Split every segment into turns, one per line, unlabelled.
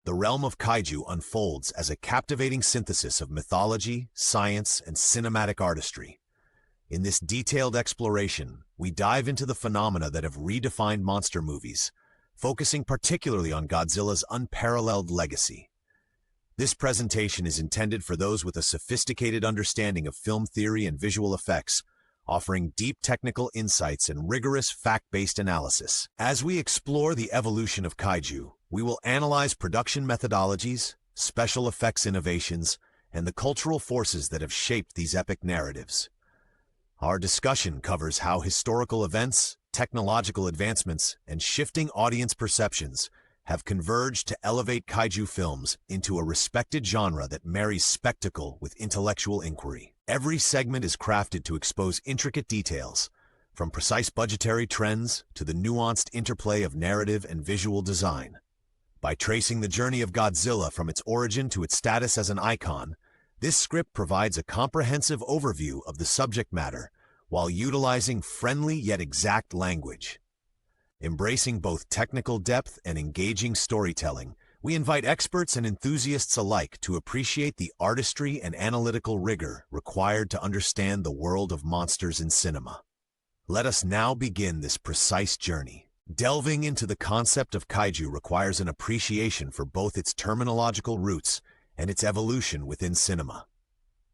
the realm of kaiju unfolds as a captivating synthesis of mythology, science, and cinematic artistry. In this detailed exploration, we dive into the phenomena that have redefined monster movies, focusing particularly on Godzilla's unparalleled legacy. This presentation is intended for those with a sophisticated understanding of film theory and visual effects, offering deep technical insights and rigorous fact-based analysis. As we explore the evolution of kaiju, we will analyze production methodologies, special effects innovations, and the cultural forces that have shaped these epic narratives. Our discussion covers how historical events, technological advancements, and shifting audience perceptions have converged to elevate kaiju films into a respected genre that marries spectacle with intellectual inquiry. Every segment is crafted to expose intricate details, from precise budgetary trends to the nuanced interplay of narrative and visual design. By tracing the journey of Godzilla from its origin to its status as an icon, this script provides a comprehensive overview of the subject matter while utilizing friendly yet exact language. Embracing both technical depth and engaging storytelling, we invite experts and enthusiasts alike to appreciate the artistry and analytical rigor required to understand the world of monsters in cinema. Let us now begin this precise journey. Delving into the concept of kaiju requires an appreciation for both its terminological roots and its evolution within cinema.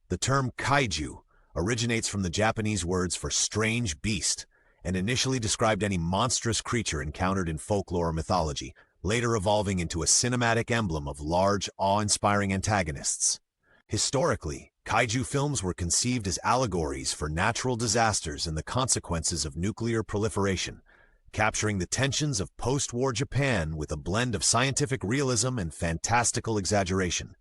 The term kaiju originates from the Japanese words for strange beast, and initially described any monstrous creature encountered in folklore or mythology, later evolving into a cinematic emblem of large, awe-inspiring antagonists. Historically, kaiju films were conceived as allegories for natural disasters and the consequences of nuclear proliferation, capturing the tensions of post-war Japan with a blend of scientific realism and fantastical exaggeration.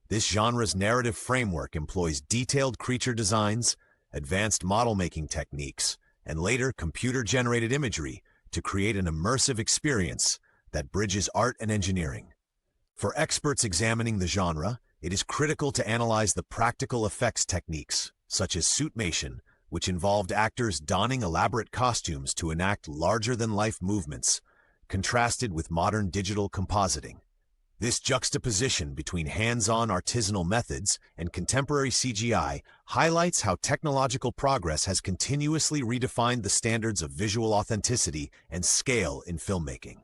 This genre's narrative framework employs detailed creature designs, advanced model-making techniques, and later computer-generated imagery to create an immersive experience that bridges art and engineering. For experts examining the genre, it is critical to analyze the practical effects techniques, such as suitmation, which involved actors donning elaborate costumes to enact larger-than-life movements, contrasted with modern digital compositing. This juxtaposition between hands-on artisanal methods and contemporary CGI highlights how technological progress has continuously redefined the standards of visual authenticity and scale in filmmaking.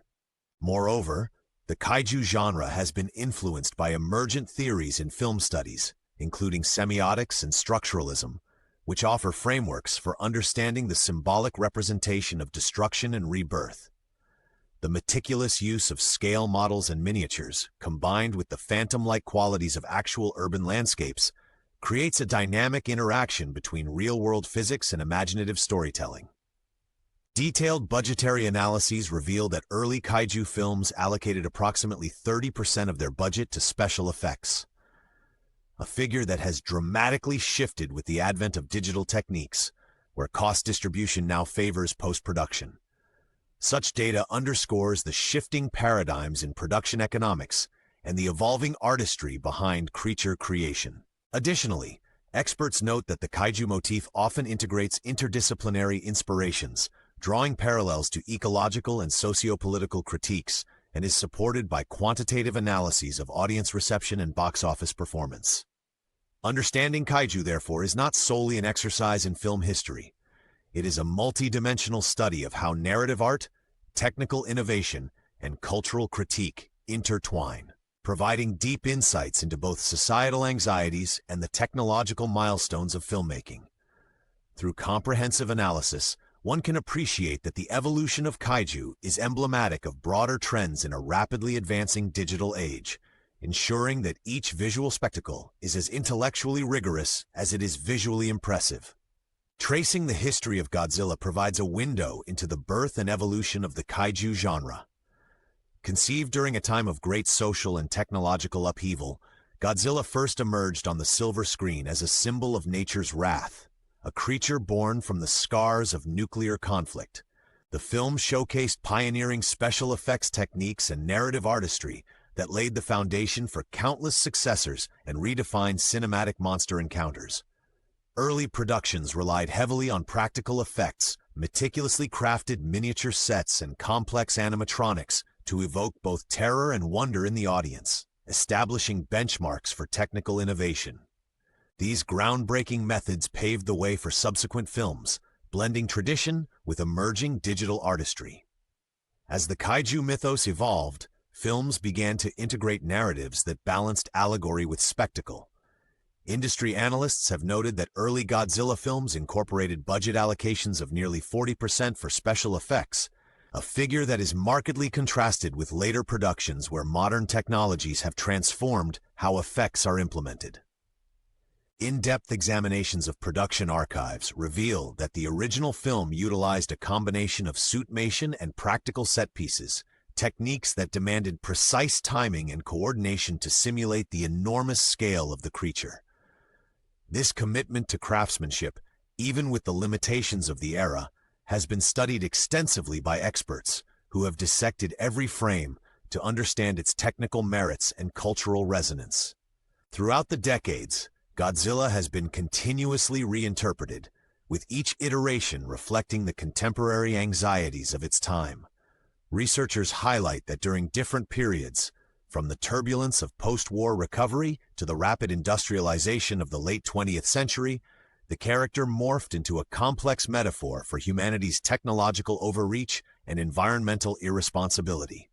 Moreover, the kaiju genre has been influenced by emergent theories in film studies, including semiotics and structuralism, which offer frameworks for understanding the symbolic representation of destruction and rebirth. The meticulous use of scale models and miniatures, combined with the phantom-like qualities of actual urban landscapes, creates a dynamic interaction between real-world physics and imaginative storytelling. Detailed budgetary analyses reveal that early kaiju films allocated approximately 30% of their budget to special effects, a figure that has dramatically shifted with the advent of digital techniques, where cost distribution now favors post-production. Such data underscores the shifting paradigms in production economics and the evolving artistry behind creature creation. Additionally, experts note that the kaiju motif often integrates interdisciplinary inspirations, drawing parallels to ecological and socio-political critiques, and is supported by quantitative analyses of audience reception and box office performance. Understanding kaiju, therefore, is not solely an exercise in film history. It is a multi-dimensional study of how narrative art, technical innovation, and cultural critique intertwine, providing deep insights into both societal anxieties and the technological milestones of filmmaking. Through comprehensive analysis, one can appreciate that the evolution of kaiju is emblematic of broader trends in a rapidly advancing digital age, ensuring that each visual spectacle is as intellectually rigorous as it is visually impressive. Tracing the history of Godzilla provides a window into the birth and evolution of the kaiju genre. Conceived during a time of great social and technological upheaval, Godzilla first emerged on the silver screen as a symbol of nature's wrath, a creature born from the scars of nuclear conflict. The film showcased pioneering special effects techniques and narrative artistry that laid the foundation for countless successors and redefined cinematic monster encounters. Early productions relied heavily on practical effects, meticulously crafted miniature sets, and complex animatronics to evoke both terror and wonder in the audience, establishing benchmarks for technical innovation. These groundbreaking methods paved the way for subsequent films, blending tradition with emerging digital artistry. As the kaiju mythos evolved, films began to integrate narratives that balanced allegory with spectacle. Industry analysts have noted that early Godzilla films incorporated budget allocations of nearly 40% for special effects, a figure that is markedly contrasted with later productions where modern technologies have transformed how effects are implemented. In-depth examinations of production archives reveal that the original film utilized a combination of suitmation and practical set pieces, techniques that demanded precise timing and coordination to simulate the enormous scale of the creature. This commitment to craftsmanship, even with the limitations of the era, has been studied extensively by experts who have dissected every frame to understand its technical merits and cultural resonance. Throughout the decades, Godzilla has been continuously reinterpreted, with each iteration reflecting the contemporary anxieties of its time. Researchers highlight that during different periods, from the turbulence of post-war recovery to the rapid industrialization of the late 20th century, the character morphed into a complex metaphor for humanity's technological overreach and environmental irresponsibility.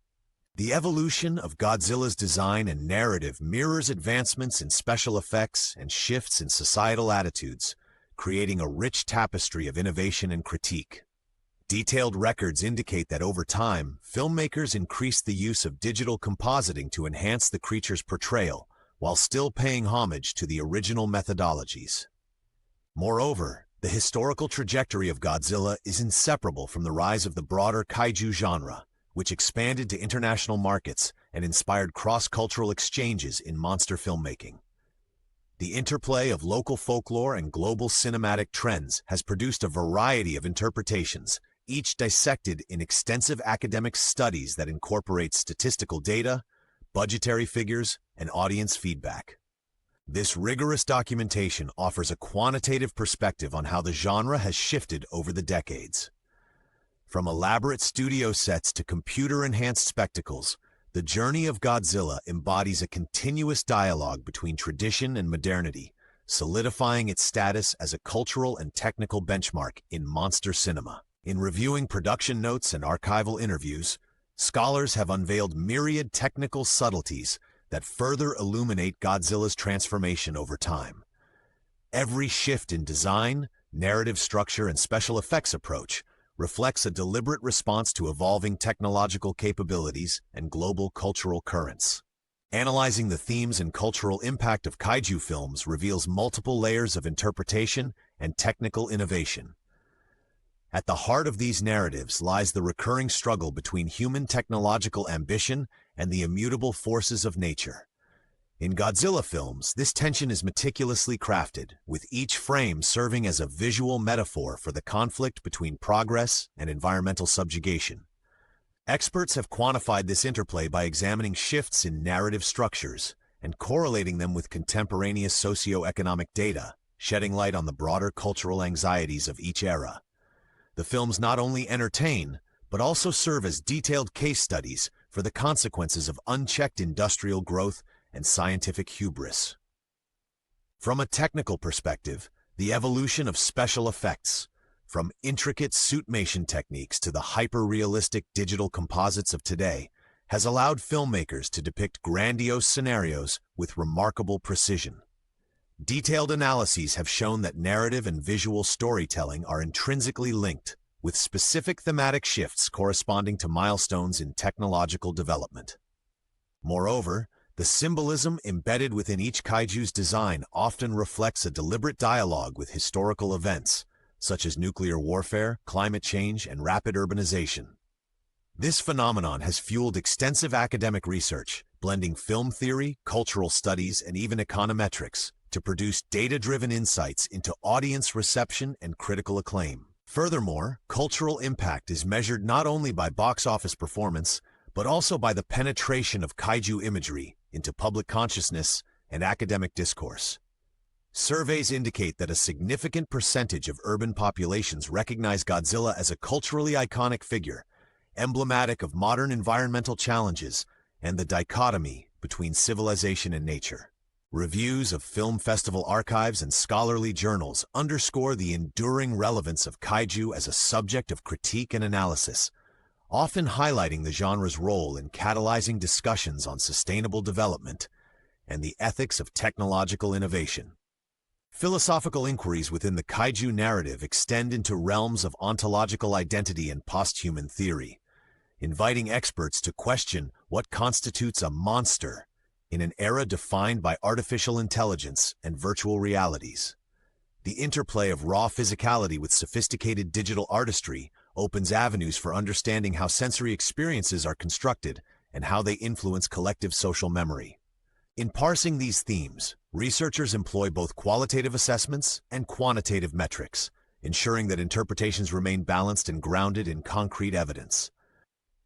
The evolution of Godzilla's design and narrative mirrors advancements in special effects and shifts in societal attitudes, creating a rich tapestry of innovation and critique. Detailed records indicate that over time, filmmakers increased the use of digital compositing to enhance the creature's portrayal, while still paying homage to the original methodologies. Moreover, the historical trajectory of Godzilla is inseparable from the rise of the broader kaiju genre, which expanded to international markets and inspired cross-cultural exchanges in monster filmmaking. The interplay of local folklore and global cinematic trends has produced a variety of interpretations, each dissected in extensive academic studies that incorporate statistical data, budgetary figures, and audience feedback. This rigorous documentation offers a quantitative perspective on how the genre has shifted over the decades. From elaborate studio sets to computer-enhanced spectacles, the journey of Godzilla embodies a continuous dialogue between tradition and modernity, solidifying its status as a cultural and technical benchmark in monster cinema. In reviewing production notes and archival interviews, scholars have unveiled myriad technical subtleties that further illuminate Godzilla's transformation over time. Every shift in design, narrative structure, and special effects approach reflects a deliberate response to evolving technological capabilities and global cultural currents. Analyzing the themes and cultural impact of kaiju films reveals multiple layers of interpretation and technical innovation. At the heart of these narratives lies the recurring struggle between human technological ambition and the immutable forces of nature. In Godzilla films, this tension is meticulously crafted, with each frame serving as a visual metaphor for the conflict between progress and environmental subjugation. Experts have quantified this interplay by examining shifts in narrative structures and correlating them with contemporaneous socio-economic data, shedding light on the broader cultural anxieties of each era. The films not only entertain, but also serve as detailed case studies for the consequences of unchecked industrial growth and scientific hubris. From a technical perspective, the evolution of special effects, from intricate suitmation techniques to the hyper-realistic digital composites of today, has allowed filmmakers to depict grandiose scenarios with remarkable precision. Detailed analyses have shown that narrative and visual storytelling are intrinsically linked, with specific thematic shifts corresponding to milestones in technological development. Moreover, the symbolism embedded within each kaiju's design often reflects a deliberate dialogue with historical events, such as nuclear warfare, climate change, and rapid urbanization. This phenomenon has fueled extensive academic research, blending film theory, cultural studies, and even econometrics to produce data-driven insights into audience reception and critical acclaim. Furthermore, cultural impact is measured not only by box office performance, but also by the penetration of kaiju imagery into public consciousness and academic discourse. Surveys indicate that a significant percentage of urban populations recognize Godzilla as a culturally iconic figure, emblematic of modern environmental challenges and the dichotomy between civilization and nature. Reviews of film festival archives and scholarly journals underscore the enduring relevance of kaiju as a subject of critique and analysis, often highlighting the genre's role in catalyzing discussions on sustainable development and the ethics of technological innovation. Philosophical inquiries within the kaiju narrative extend into realms of ontological identity and posthuman theory, inviting experts to question what constitutes a monster in an era defined by artificial intelligence and virtual realities. The interplay of raw physicality with sophisticated digital artistry opens avenues for understanding how sensory experiences are constructed and how they influence collective social memory. In parsing these themes, researchers employ both qualitative assessments and quantitative metrics, ensuring that interpretations remain balanced and grounded in concrete evidence.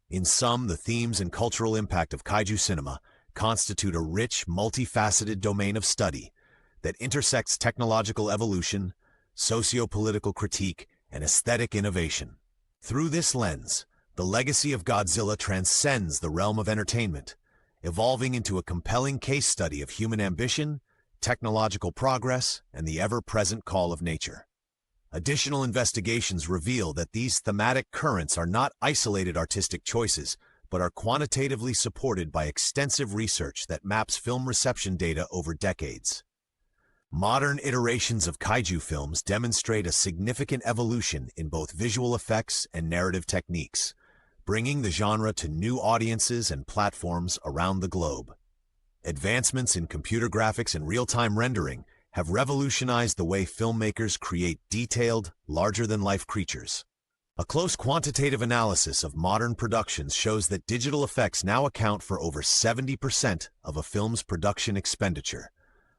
In sum, the themes and cultural impact of kaiju cinema constitute a rich, multifaceted domain of study that intersects technological evolution, socio-political critique, and aesthetic innovation. Through this lens, the legacy of Godzilla transcends the realm of entertainment, evolving into a compelling case study of human ambition, technological progress, and the ever-present call of nature. Additional investigations reveal that these thematic currents are not isolated artistic choices, but are quantitatively supported by extensive research that maps film reception data over decades. Modern iterations of kaiju films demonstrate a significant evolution in both visual effects and narrative techniques, bringing the genre to new audiences and platforms around the globe. Advancements in computer graphics and real-time rendering have revolutionized the way filmmakers create detailed, larger-than-life creatures. A close quantitative analysis of modern productions shows that digital effects now account for over 70% of a film's production expenditure,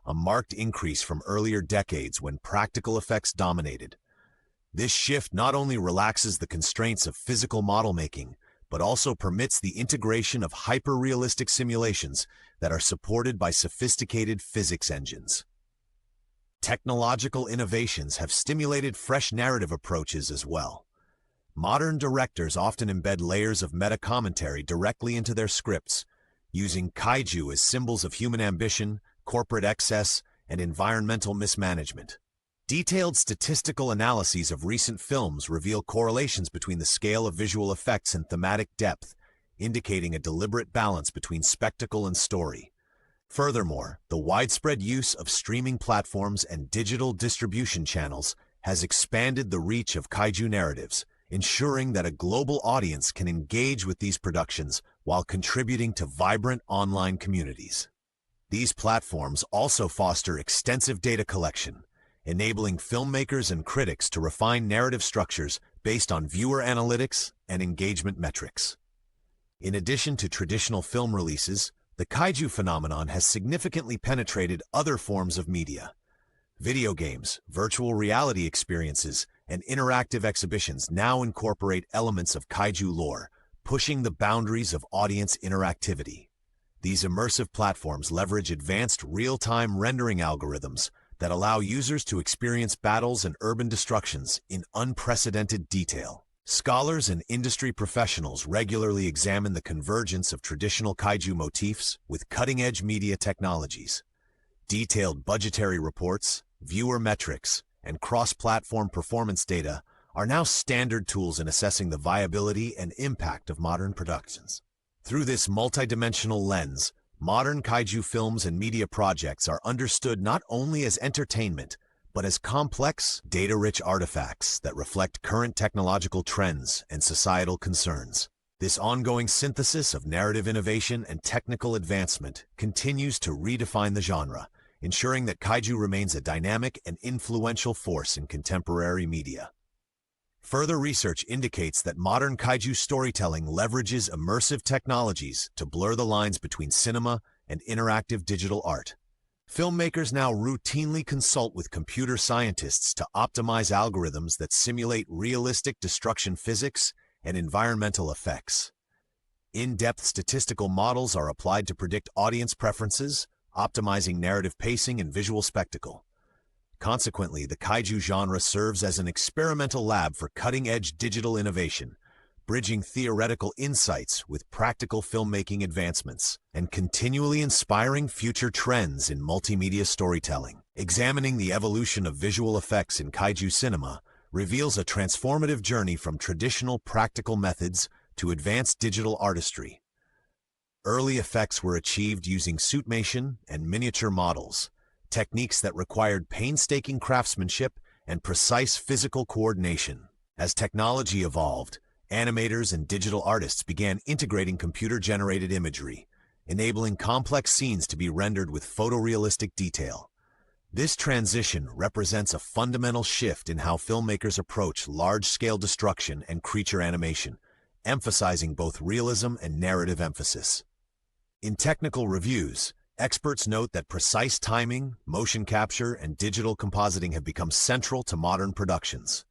a marked increase from earlier decades when practical effects dominated. This shift not only relaxes the constraints of physical model making, but also permits the integration of hyper-realistic simulations that are supported by sophisticated physics engines. Technological innovations have stimulated fresh narrative approaches as well. Modern directors often embed layers of meta-commentary directly into their scripts, using kaiju as symbols of human ambition, corporate excess, and environmental mismanagement. Detailed statistical analyses of recent films reveal correlations between the scale of visual effects and thematic depth, indicating a deliberate balance between spectacle and story. Furthermore, the widespread use of streaming platforms and digital distribution channels has expanded the reach of kaiju narratives, ensuring that a global audience can engage with these productions while contributing to vibrant online communities. These platforms also foster extensive data collection, enabling filmmakers and critics to refine narrative structures based on viewer analytics and engagement metrics. In addition to traditional film releases, the kaiju phenomenon has significantly penetrated other forms of media. Video games, virtual reality experiences, and interactive exhibitions now incorporate elements of kaiju lore, pushing the boundaries of audience interactivity. These immersive platforms leverage advanced real-time rendering algorithms that allow users to experience battles and urban destructions in unprecedented detail. Scholars and industry professionals regularly examine the convergence of traditional kaiju motifs with cutting-edge media technologies. Detailed budgetary reports, viewer metrics, and cross-platform performance data are now standard tools in assessing the viability and impact of modern productions. Through this multidimensional lens, modern kaiju films and media projects are understood not only as entertainment, but as complex, data-rich artifacts that reflect current technological trends and societal concerns. This ongoing synthesis of narrative innovation and technical advancement continues to redefine the genre, ensuring that kaiju remains a dynamic and influential force in contemporary media. Further research indicates that modern kaiju storytelling leverages immersive technologies to blur the lines between cinema and interactive digital art. Filmmakers now routinely consult with computer scientists to optimize algorithms that simulate realistic destruction physics and environmental effects. In-depth statistical models are applied to predict audience preferences, optimizing narrative pacing and visual spectacle. Consequently, the kaiju genre serves as an experimental lab for cutting-edge digital innovation, bridging theoretical insights with practical filmmaking advancements, and continually inspiring future trends in multimedia storytelling. Examining the evolution of visual effects in kaiju cinema reveals a transformative journey from traditional practical methods to advanced digital artistry. Early effects were achieved using suitmation and miniature models, techniques that required painstaking craftsmanship and precise physical coordination. As technology evolved, animators and digital artists began integrating computer-generated imagery, enabling complex scenes to be rendered with photorealistic detail. This transition represents a fundamental shift in how filmmakers approach large-scale destruction and creature animation, emphasizing both realism and narrative emphasis. In technical reviews, experts note that precise timing, motion capture, and digital compositing have become central to modern productions.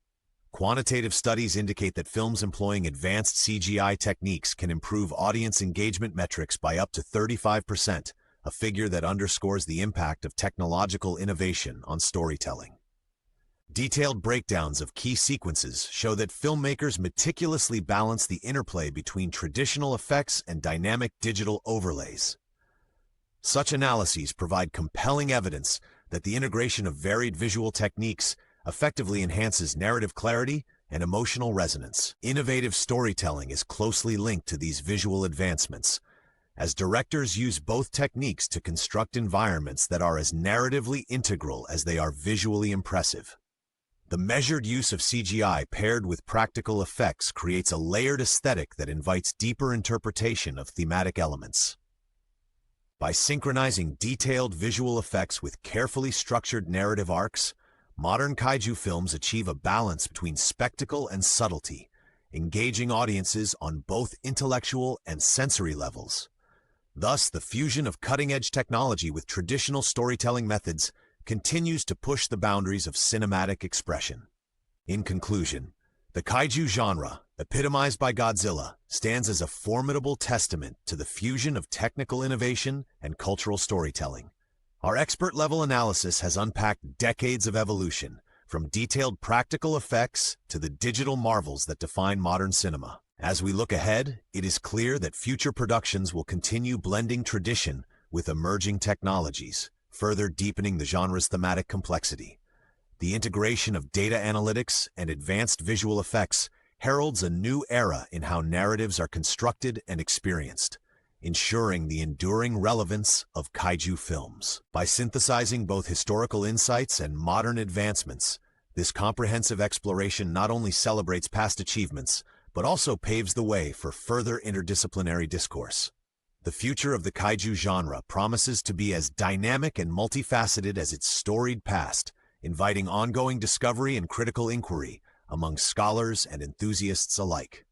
Quantitative studies indicate that films employing advanced CGI techniques can improve audience engagement metrics by up to 35%, a figure that underscores the impact of technological innovation on storytelling. Detailed breakdowns of key sequences show that filmmakers meticulously balance the interplay between traditional effects and dynamic digital overlays. Such analyses provide compelling evidence that the integration of varied visual techniques effectively enhances narrative clarity and emotional resonance. Innovative storytelling is closely linked to these visual advancements, as directors use both techniques to construct environments that are as narratively integral as they are visually impressive. The measured use of CGI paired with practical effects creates a layered aesthetic that invites deeper interpretation of thematic elements. By synchronizing detailed visual effects with carefully structured narrative arcs, modern kaiju films achieve a balance between spectacle and subtlety, engaging audiences on both intellectual and sensory levels. Thus, the fusion of cutting-edge technology with traditional storytelling methods continues to push the boundaries of cinematic expression. In conclusion, the kaiju genre, epitomized by Godzilla, stands as a formidable testament to the fusion of technical innovation and cultural storytelling. Our expert-level analysis has unpacked decades of evolution, from detailed practical effects to the digital marvels that define modern cinema. As we look ahead, it is clear that future productions will continue blending tradition with emerging technologies, further deepening the genre's thematic complexity. The integration of data analytics and advanced visual effects heralds a new era in how narratives are constructed and experienced, ensuring the enduring relevance of kaiju films. By synthesizing both historical insights and modern advancements, this comprehensive exploration not only celebrates past achievements, but also paves the way for further interdisciplinary discourse. The future of the kaiju genre promises to be as dynamic and multifaceted as its storied past, inviting ongoing discovery and critical inquiry among scholars and enthusiasts alike.